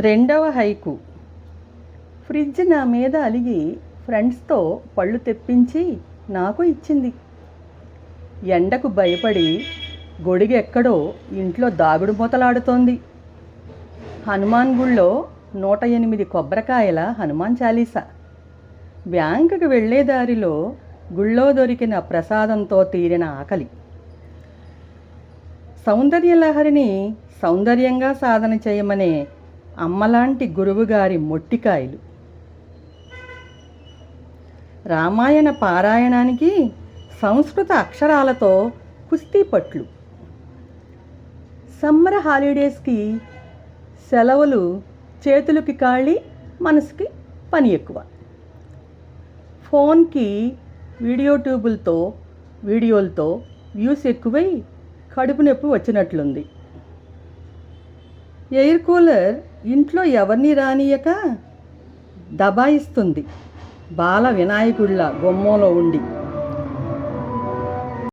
రెండవ haiku. Fridge నా మీద అలిగి ఫ్రెండ్స్తో పళ్ళు తెప్పించి నాకు ఇచ్చింది. ఎండకు భయపడి గొడుగెక్కడో ఇంట్లో దాగుడు మూతలాడుతోంది. హనుమాన్ గుళ్ళో 108 కొబ్బరికాయల హనుమాన్ చాలీసా. బ్యాంకుకి వెళ్ళే దారిలో గుళ్ళో దొరికిన ప్రసాదంతో తీరిన ఆకలి. సౌందర్యలహరిని సౌందర్యంగా సాధన చేయమనే అమ్మలాంటి గురువుగారి మొట్టికాయలు. రామాయణ పారాయణానికి సంస్కృత అక్షరాలతో కుస్తీ పట్లు. సమ్మర్ హాలిడేస్కి సెలవులు చేతులకి ఖాళీ, మనసుకి పని ఎక్కువ. ఫోన్కి వీడియోలతో వ్యూస్ ఎక్కువై కడుపు నొప్పి వచ్చినట్లుంది. ఎయిర్ కూలర్ ఇంట్లో ఎవరిని రానియక దబాయిస్తుంది బాల వినాయకుళ్ళ గుమ్మంలో ఉండి.